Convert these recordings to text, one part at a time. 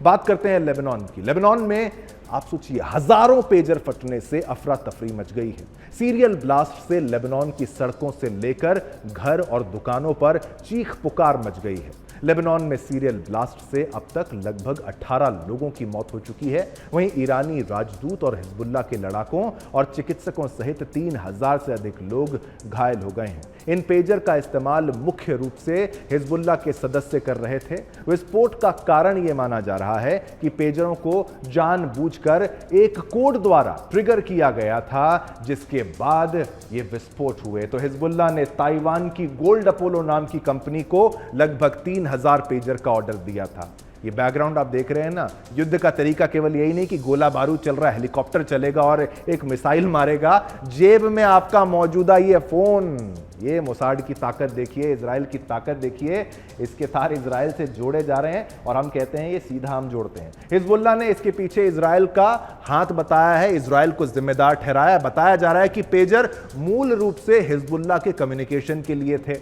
बात करते हैं लेबनान की। लेबनान में आप सोचिए हजारों पेजर फटने से अफरा तफरी मच गई है। सीरियल ब्लास्ट से लेबनान की सड़कों से लेकर घर और दुकानों पर चीख पुकार मच गई है। लेबनान में सीरियल ब्लास्ट से अब तक लगभग 18 लोगों की मौत हो चुकी है। वहीं ईरानी राजदूत और हिजबुल्लाह के लड़ाकों और चिकित्सकों सहित 3000 से अधिक लोग घायल हो गए हैं। इन पेजर का इस्तेमाल मुख्य रूप से हिजबुल्लाह के सदस्य कर रहे थे। विस्फोट का कारण यह माना जा रहा है कि पेजरों को जानबूझकर एक कोड द्वारा ट्रिगर किया गया था, जिसके बाद ये विस्फोट हुए। तो हिजबुल्लाह ने ताइवान की गोल्ड अपोलो नाम की कंपनी को लगभग 3000 पेजर का ऑर्डर दिया था। ये बैकग्राउंड आप देख रहे हैं ना, युद्ध का तरीका केवल यही नहीं कि गोला बारूद चल रहा है, हेलीकॉप्टर चलेगा और एक मिसाइल मारेगा। जेब में आपका मौजूदा ये फोन, ये मोसाड की ताकत देखिए, इजराइल की ताकत देखिए। इसके तार इजराइल से जोड़े जा रहे हैं और हम कहते हैं ये सीधा हम जोड़ते हैं। हिजबुल्लाह ने इसके पीछे इजराइल का हाथ बताया है, इजराइल को जिम्मेदार ठहराया। बताया जा रहा है कि पेजर मूल रूप से हिजबुल्लाह के कम्युनिकेशन के लिए थे।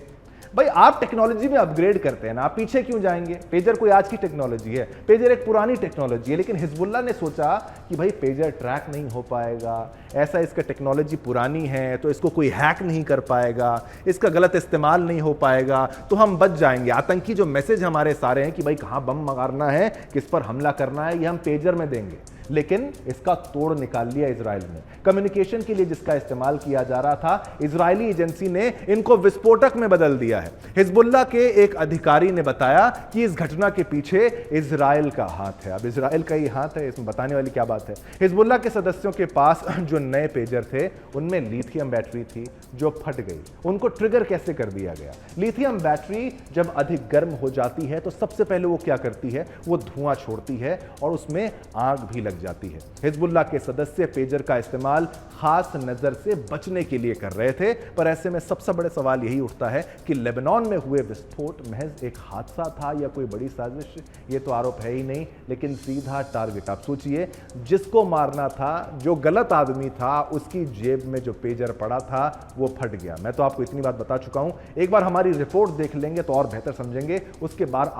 भाई आप टेक्नोलॉजी में अपग्रेड करते हैं ना, आप पीछे क्यों जाएंगे? पेजर कोई आज की टेक्नोलॉजी है, पेजर एक पुरानी टेक्नोलॉजी है। लेकिन हिजबुल्लाह ने सोचा कि भाई पेजर ट्रैक नहीं हो पाएगा, ऐसा इसका टेक्नोलॉजी पुरानी है तो इसको कोई हैक नहीं कर पाएगा, इसका गलत इस्तेमाल नहीं हो पाएगा, तो हम बच जाएंगे। आतंकी जो मैसेज हमारे सारे हैं कि भाई कहां बम मारना है, किस पर हमला करना है, ये हम पेजर में देंगे। लेकिन इसका तोड़ निकाल लिया इजराइल ने। कम्युनिकेशन के लिए जिसका इस्तेमाल किया जा रहा था, इजरायली एजेंसी ने इनको विस्फोटक में बदल दिया है। हिजबुल्लाह के एक अधिकारी ने बताया कि इस घटना के पीछे इजराइल का हाथ है। अब इजराइल का ही हाथ है, इसमें बताने वाली क्या बात है? हिजबुल्लाह के सदस्यों के पास जो नए पेजर थे उनमें लिथियम बैटरी थी जो फट गई। उनको ट्रिगर कैसे कर दिया गया? लिथियम बैटरी जब अधिक गर्म हो जाती है तो सबसे पहले वो क्या करती है, वो धुआं छोड़ती है और उसमें आग भी जाती है। हिजबुल्लाह के सदस्य पेजर का इस्तेमाल खास नजर से बचने के लिए कर रहे थे, पर ऐसे में सबसे बड़े सवाल यही उठता है कि लेबनान में हुए विस्फोट महज एक हादसा था या कोई बड़ी साजिश? ये तो आरोप है ही नहीं, लेकिन सीधा टारगेट। आप सोचिए, जिसको मारना था, जो गलत आदमी था, उसकी जेब में जो पेजर पड़ा था वो फट गया। मैं तो आपको इतनी बात बता चुका हूं, एक बार हमारी रिपोर्ट देख लेंगे तो और बेहतर समझेंगे। उसके बाद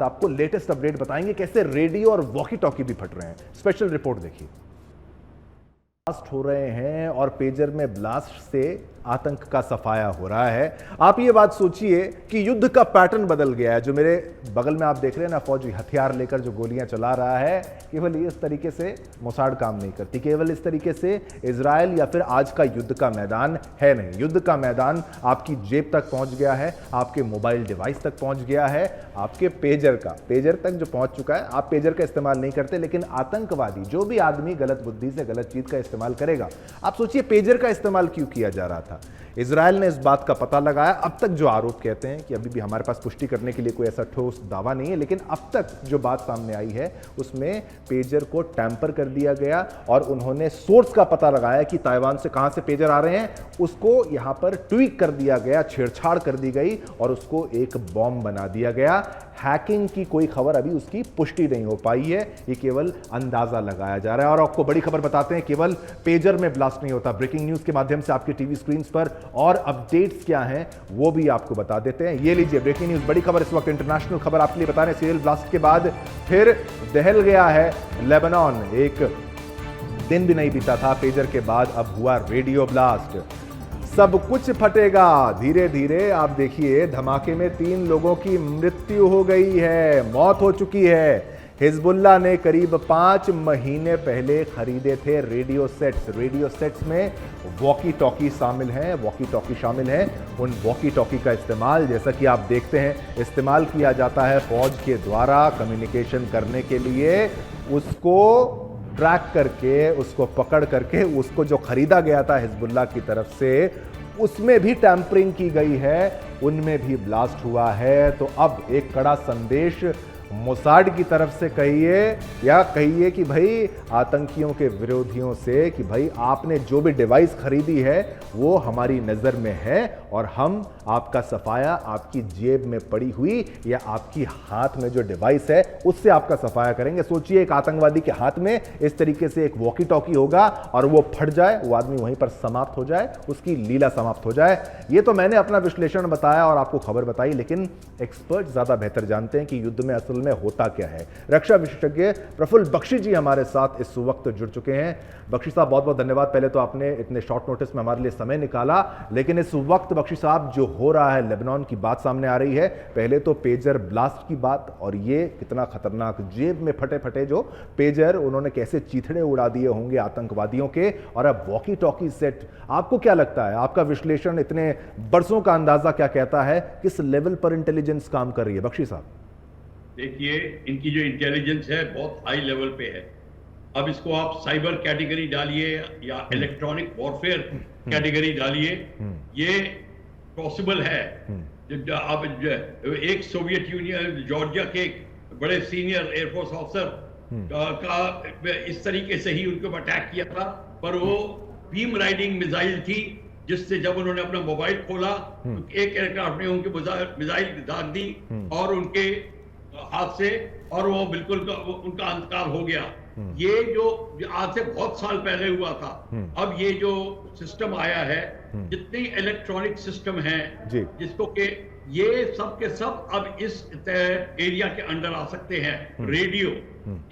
आपको लेटेस्ट अपडेट बताएंगे कैसे रेडियो और वॉकी टॉकी भी फट रहे हैं। स्पेशल रिपोर्ट देखिए। ब्लास्ट हो रहे हैं और पेजर में ब्लास्ट से आतंक का सफाया हो रहा है। आप ये बात सोचिए कि युद्ध का पैटर्न बदल गया है। जो मेरे बगल में आप देख रहे हैं ना, फौजी हथियार लेकर जो गोलियां चला रहा है, केवल इस तरीके से मोसाड काम नहीं करती, केवल इस तरीके से इजराइल या फिर आज का युद्ध का मैदान है नहीं। युद्ध का मैदान आपकी जेब तक पहुंच गया है, आपके मोबाइल डिवाइस तक पहुंच गया है, आपके पेजर तक जो पहुंच चुका है। आप पेजर का इस्तेमाल नहीं करते, लेकिन आतंकवादी, जो भी आदमी गलत बुद्धि से गलत चीज का इस्तेमाल करेगा, आप सोचिए पेजर का इस्तेमाल क्यों किया जा रहा था। इजराइल ने इस बात का पता लगाया। अब तक जो आरोप कहते हैं कि अभी भी हमारे पास पुष्टि करने के लिए कोई ऐसा ठोस दावा नहीं है, लेकिन अब तक जो बात सामने आई है उसमें पेजर को टैंपर कर दिया गया और उन्होंने सोर्स का पता लगाया कि ताइवान से कहां से पेजर आ रहे हैं, उसको यहां पर ट्वीक कर दिया गया, छेड़छाड़ कर दी गई और उसको एक बॉम्ब बना दिया गया। हैकिंग की कोई खबर अभी उसकी पुष्टि नहीं हो पाई है, ये केवल अंदाजा लगाया जा रहा है। और आपको बड़ी खबर बताते हैं, केवल पेजर में ब्लास्ट नहीं होता। ब्रेकिंग न्यूज के माध्यम से आपके टीवी स्क्रीन पर और अपडेट्स क्या हैं वो भी आपको बता देते हैं। ये लीजिए ब्रेकिंग न्यूज, बड़ी खबर इस वक्त, इंटरनेशनल खबर आपके लिए बता रहे हैं। सीरियल ब्लास्ट के बाद फिर दहल गया है लेबनान। एक दिन भी नहीं बीता था पेजर के बाद, अब हुआ रेडियो ब्लास्ट। सब कुछ फटेगा धीरे धीरे। आप देखिए, धमाके में 3 लोगों की मृत्यु हो गई है, मौत हो चुकी है। हिजबुल्लाह ने करीब 5 महीने पहले खरीदे थे रेडियो सेट्स। रेडियो सेट्स में वॉकी टॉकी शामिल हैं, वॉकी टॉकी शामिल हैं। उन वॉकी टॉकी का इस्तेमाल, जैसा कि आप देखते हैं, इस्तेमाल किया जाता है फौज के द्वारा कम्युनिकेशन करने के लिए। उसको ट्रैक करके, उसको पकड़ करके, उसको जो खरीदा गया था हिजबुल्लाह की तरफ से, उसमें भी टैंपरिंग की गई है, उनमें भी ब्लास्ट हुआ है। तो अब एक कड़ा संदेश मोसाड की तरफ से कहिए या कहिए कि भाई आतंकियों के विरोधियों से कि भाई आपने जो भी डिवाइस खरीदी है वो हमारी नज़र में है और हम आपका सफाया आपकी जेब में पड़ी हुई या आपकी हाथ में जो डिवाइस है उससे आपका सफाया करेंगे। सोचिए, एक आतंकवादी के हाथ में इस तरीके से एक वॉकी टॉकी होगा और वो फट जाए, वो आदमी वहीं पर समाप्त हो जाए, उसकी लीला समाप्त हो जाए। ये तो मैंने अपना विश्लेषण बताया और आपको खबर बताई, लेकिन एक्सपर्ट ज़्यादा बेहतर जानते हैं कि युद्ध में असल असल में होता क्या है। रक्षा विशेषज्ञ प्रफुल्ल बख्शी जी हमारे साथ इस वक्त जुड़ चुके हैं। बख्शी साहब, बहुत बहुत धन्यवाद, पहले तो आपने इतने शॉर्ट नोटिस में हमारे लिए समय निकाला। लेकिन इस वक्त बख्शी साहब जो हो रहा है, लेबनान की बात सामने आ रही है। पहले तो पेजर ब्लास्ट की बात, और ये कितना खतरनाक, जेब में फटे फटे जो पेजर, उन्होंने कैसे चीथड़े उड़ा दिए होंगे आतंकवादियों के, और अब वॉकी टॉकी सेट। आपको क्या लगता है, आपका विश्लेषण इतने बरसों का अंदाजा क्या कहता है, किस लेवल पर इंटेलिजेंस काम कर रही है बख्शी साहब? देखिए, इनकी जो इंटेलिजेंस है बहुत हाई लेवल पे है। अब इसको आप साइबर कैटेगरी डालिए या इलेक्ट्रॉनिक वॉरफेयर कैटेगरी डालिए, ये पॉसिबल है। अब एक सोवियत यूनियन जॉर्जिया के बड़े सीनियर एयरफोर्स ऑफिसर का इस तरीके से ही उनके ऊपर अटैक किया था, पर वो बीम राइडिंग मिसाइल थी, जिससे जब उन्होंने अपना मोबाइल खोला तो एक एयरक्राफ्ट ने उनके मिसाइल दाग दी और उनके हाथ से, और वो बिल्कुल उनका अंतकाल हो गया। ये जो आज से बहुत साल पहले हुआ था, अब ये जो सिस्टम आया है, जितने इलेक्ट्रॉनिक सिस्टम हैं, जिसको के ये सब के सब अब इस एरिया के अंडर आ सकते हैं। रेडियो,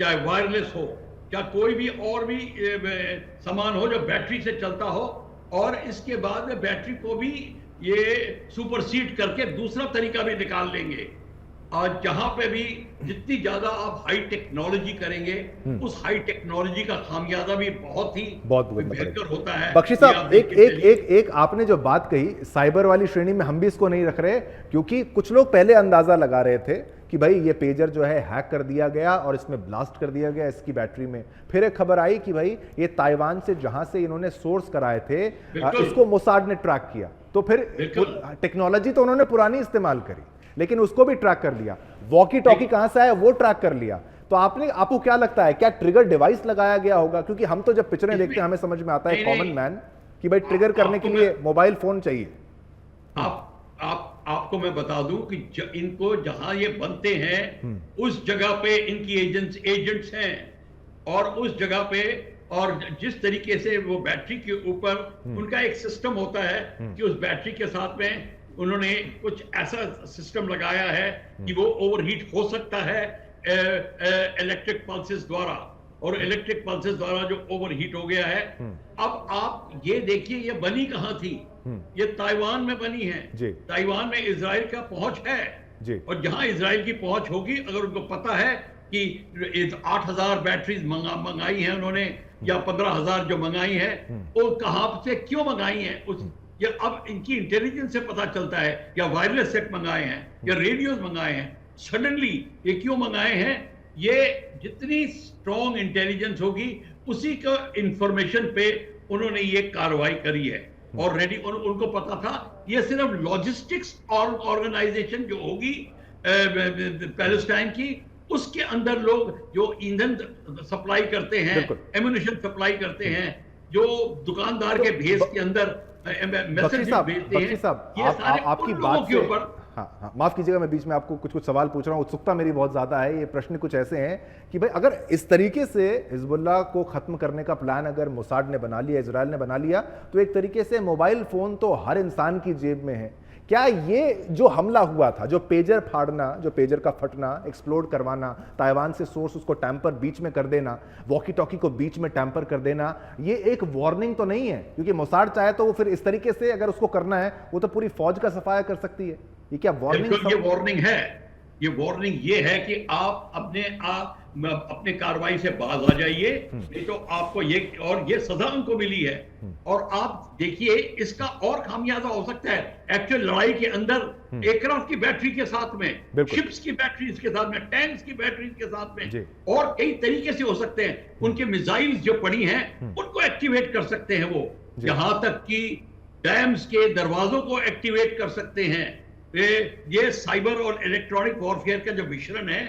चाहे वायरलेस हो, क्या कोई भी और भी सामान हो जो बैटरी से चलता हो, और इसके बाद में बैटरी को भी ये सुपरसीड करके दूसरा तरीका भी निकाल लेंगे। आज जहां पे भी जितनी ज्यादा आप हाई टेक्नोलॉजी करेंगे, उस हाई टेक्नोलॉजी का खामियाजा भी बहुत बेहतर होता है। बख्शी साहब, एक आपने जो बात कही, साइबर वाली श्रेणी में हम भी इसको नहीं रख रहे, क्योंकि कुछ लोग पहले अंदाजा लगा रहे थे कि भाई ये पेजर जो है हैक कर दिया गया और इसमें ब्लास्ट कर दिया गया इसकी बैटरी में। फिर एक खबर आई कि भाई ये ताइवान से, जहां से इन्होंने सोर्स कराए थे, इसको मोसाद ने ट्रैक किया। तो फिर टेक्नोलॉजी तो उन्होंने पुरानी इस्तेमाल करी, लेकिन उसको भी ट्रैक कर लिया। वॉकी टॉकी कहां से आया वो ट्रैक कर लिया। तो आपको क्या लगता है, क्या ट्रिगर डिवाइस लगाया गया होगा? क्योंकि हम तो जब पिक्चरें देखते हैं हमें समझ में आता है कॉमन मैन कि भाई ट्रिगर करने के लिए मोबाइल फोन चाहिए। आपको मैं बता दूं कि इनको जहां ये बनते हैं उस जगह पे इनकी एजेंट्स हैं, और उस जगह पे, और जिस तरीके से वो बैटरी के ऊपर उनका एक सिस्टम होता है कि उस बैटरी के साथ में उन्होंने कुछ ऐसा सिस्टम लगाया है कि वो ओवरहीट हो सकता है इलेक्ट्रिक पल्सेस द्वारा, और इलेक्ट्रिक पल्सेस द्वारा जो ओवरहीट हो गया है। अब आप ये देखिए, ये बनी कहां थी? ये ताइवान में बनी है। ताइवान में इजराइल का पहुंच है, और जहां इजराइल की पहुंच होगी, अगर उनको पता है कि 8,000 बैटरीज मंगाई हैं उन्होंने, या 15,000 जो मंगाई है, वो कहां से क्यों मंगाई है, या अब इनकी इंटेलिजेंस से पता चलता है, या वायरलेस सेट मंगाए हैं, या रेडियोस मंगाए हैं, सडनली ये क्यों मंगाए हैं? ये जितनी स्ट्रॉन्ग इंटेलिजेंस होगी, उसी का इंफॉर्मेशन पे उन्होंने ये कार्रवाई करी है। और रेडी उनको पता था ये सिर्फ लॉजिस्टिक्स और ऑर्गेनाइजेशन जो होगी पैलेस्टाइन की, उसके अंदर लोग जो ईंधन सप्लाई करते हैं, एम्यूनिशन सप्लाई करते हैं, जो दुकानदार के भेस के अंदर मैसेज भेजते हैं, ये सारे आपकी बात के ऊपर, हाँ, माफ कीजिएगा मैं बीच में आपको कुछ सवाल पूछ रहा हूँ, उत्सुकता मेरी बहुत ज्यादा है। ये प्रश्न कुछ ऐसे हैं कि भाई अगर इस तरीके से हिजबुल्लाह को खत्म करने का प्लान अगर मोसाद ने बना लिया, इजराइल ने बना लिया, तो एक तरीके से मोबाइल फोन तो हर इंसान की जेब में है। क्या ये जो हमला हुआ था, जो पेजर फाड़ना, जो पेजर का फटना, एक्सप्लोड करवाना, ताइवान से सोर्स उसको टैंपर बीच में कर देना, वॉकी टॉकी को बीच में टैंपर कर देना, ये एक वार्निंग तो नहीं है? क्योंकि मोसाद चाहे तो वो फिर इस तरीके से अगर उसको करना है, वो तो पूरी फौज का सफाया कर सकती है। ये क्या वार्निंग? ये वार्निंग है। ये वार्निंग ये है कि आप अपने कार्रवाई से बाज आ जाइए, नहीं तो आपको ये सजा उनको मिली है। और आप देखिए, इसका और खामियाजा हो सकता है एक्चुअल लड़ाई के अंदर, एयरक्राफ्ट की बैटरी के साथ में, शिप्स की बैटरीज के साथ में, टैंक्स की बैटरीज के साथ में, और कई तरीके से हो सकते हैं। उनके मिसाइल्स जो पड़ी हैं उनको एक्टिवेट कर सकते हैं वो, यहां तक कि डैम्स के दरवाजों को एक्टिवेट कर सकते हैं। ये साइबर और इलेक्ट्रॉनिक वॉरफेयर का जो मिश्रण है,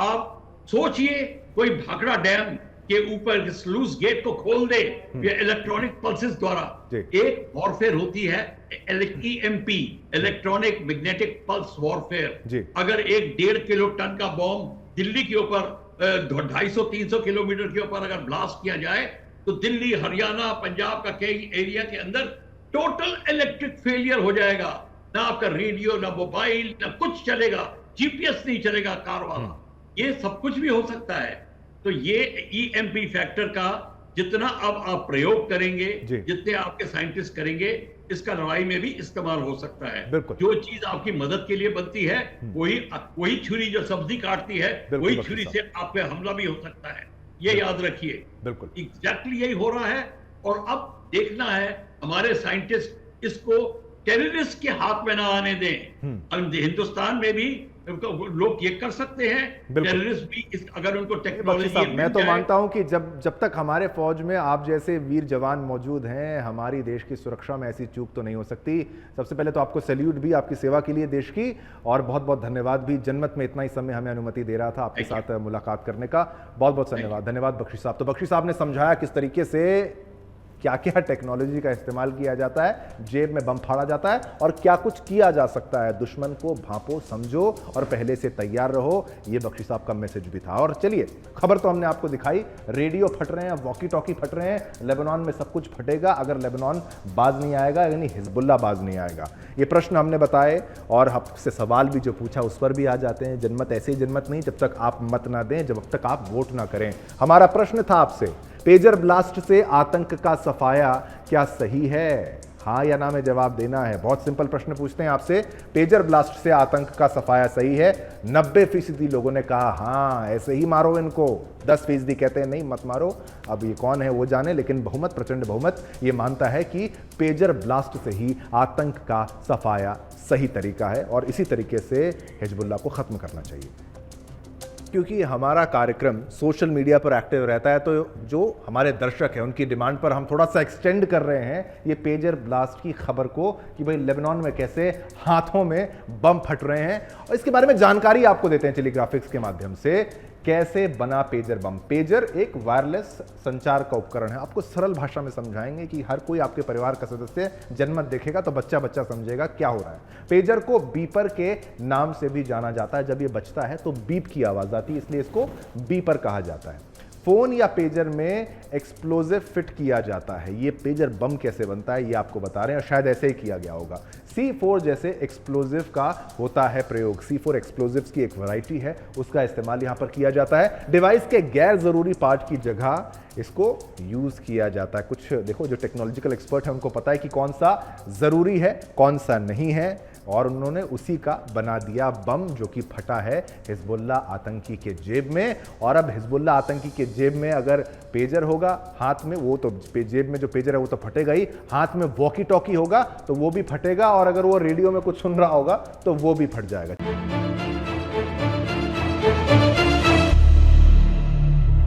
आप सोचिए कोई भाखड़ा डैम के ऊपर स्लूस गेट को खोल दे इलेक्ट्रॉनिक पल्सेस द्वारा। एक वॉरफेयर होती है EMP, electronic magnetic pulse warfare. अगर एक 1.5 किलो टन का बॉम्ब दिल्ली के ऊपर 250-300 किलोमीटर के ऊपर अगर ब्लास्ट किया जाए, तो दिल्ली, हरियाणा, पंजाब का कई एरिया के अंदर टोटल इलेक्ट्रिक फेलियर हो जाएगा। ना आपका रेडियो, ना मोबाइल, ना कुछ चलेगा, GPS नहीं चलेगा कार वाला। ये सब कुछ भी हो सकता है। तो ये ईएमपी फैक्टर का जितना अब आप प्रयोग करेंगे, जी। जितने आपके साइंटिस्ट करेंगे, इसका लड़ाई में भी इस्तेमाल हो सकता है। बिल्कुल। जो चीज आपकी मदद के लिए बनती है, वही छुरी जो सब्जी काटती है, बिल्कुल वही डॉक्टर छुरी साहब। से आप पे हमला भी हो सकता है। ये याद रखिए। बिल्कुल। एग्जैक्टली यही हो रहा है। और अब देखना है हमारे साइंटिस्ट इसको टेररिस्ट के हाथ में ना आने दें। हिंदुस्तान में भी लोग ये कर सकते हैं, बिल्कुल। टेररिस्ट भी अगर उनको बख्शी टेक्नोलॉजी साहब, मैं तो मिल जाए। मानता हूं कि जब तक हमारे फौज में आप जैसे वीर जवान मौजूद हैं, हमारी देश की सुरक्षा में ऐसी चूक तो नहीं हो सकती। सबसे पहले तो आपको सैल्यूट भी आपकी सेवा के लिए देश की, और बहुत बहुत धन्यवाद भी, जनमत में इतना ही समय हमें अनुमति दे रहा था आपके साथ मुलाकात करने का। बहुत बहुत धन्यवाद। धन्यवाद बख्शी साहब। तो बख्शी साहब ने समझाया किस तरीके से क्या क्या टेक्नोलॉजी का इस्तेमाल किया जाता है, जेब में बम फाड़ा जाता है, और क्या कुछ किया जा सकता है। दुश्मन को भांपो, समझो और पहले से तैयार रहो। ये बख्शी साहब का मैसेज भी था। और चलिए, खबर तो हमने आपको दिखाई, रेडियो फट रहे हैं, वॉकी टॉकी फट रहे हैं, लेबनान में सब कुछ फटेगा अगर लेबनान बाज नहीं आएगा, यानी हिजबुल्लाह बाज नहीं आएगा। ये प्रश्न हमने बताए और आपसे सवाल भी जो पूछा उस पर भी आ जाते हैं। जनमत ऐसे ही जनमत नहीं जब तक आप मत ना दें, जब तक आप वोट ना करें। हमारा प्रश्न था आपसे, पेजर ब्लास्ट से आतंक का सफाया क्या सही है? हाँ या ना में जवाब देना है। बहुत सिंपल प्रश्न पूछते हैं आपसे, पेजर ब्लास्ट से आतंक का सफाया सही है। 90% लोगों ने कहा हाँ, ऐसे ही मारो इनको। 10% कहते हैं नहीं मत मारो। अब ये कौन है वो जाने, लेकिन बहुमत, प्रचंड बहुमत ये मानता है कि पेजर ब्लास्ट से ही आतंक का सफाया सही तरीका है, और इसी तरीके से हिजबुल्लाह को खत्म करना चाहिए। क्योंकि हमारा कार्यक्रम सोशल मीडिया पर एक्टिव रहता है, तो जो हमारे दर्शक हैं उनकी डिमांड पर हम थोड़ा सा एक्सटेंड कर रहे हैं ये पेजर ब्लास्ट की खबर को, कि भाई लेबनान में कैसे हाथों में बम फट रहे हैं, और इसके बारे में जानकारी आपको देते हैं टेलीग्राफिक्स के माध्यम से। कैसे बना पेजर बम? पेजर एक वायरलेस संचार का उपकरण है। आपको सरल भाषा में समझाएंगे कि हर कोई आपके परिवार का सदस्य जनमत देखेगा तो बच्चा बच्चा समझेगा क्या हो रहा है। पेजर को बीपर के नाम से भी जाना जाता है। जब ये बजता है तो बीप की आवाज आती है, इसलिए इसको बीपर कहा जाता है। फोन या पेजर में एक्सप्लोजिव फिट किया जाता है। ये पेजर बम कैसे बनता है ये आपको बता रहे हैं, और शायद ऐसे ही किया गया होगा। C4 जैसे एक्सप्लोजिव का होता है प्रयोग। C4 एक्सप्लोजिव्स की एक वैरायटी है, उसका इस्तेमाल यहां पर किया जाता है। डिवाइस के गैर जरूरी पार्ट की जगह इसको यूज किया जाता है। कुछ देखो, जो टेक्नोलॉजिकल एक्सपर्ट है उनको पता है कि कौन सा जरूरी है, कौन सा नहीं है, और उन्होंने उसी का बना दिया बम, जो कि फटा है हिजबुल्लाह आतंकी के जेब में। और अब हिजबुल्लाह आतंकी के जेब में अगर पेजर होगा हाथ में, वो तो जेब में जो पेजर है वो तो फटेगा ही, हाथ में वॉकी टॉकी होगा तो वो भी फटेगा, और अगर वो रेडियो में कुछ सुन रहा होगा तो वो भी फट जाएगा।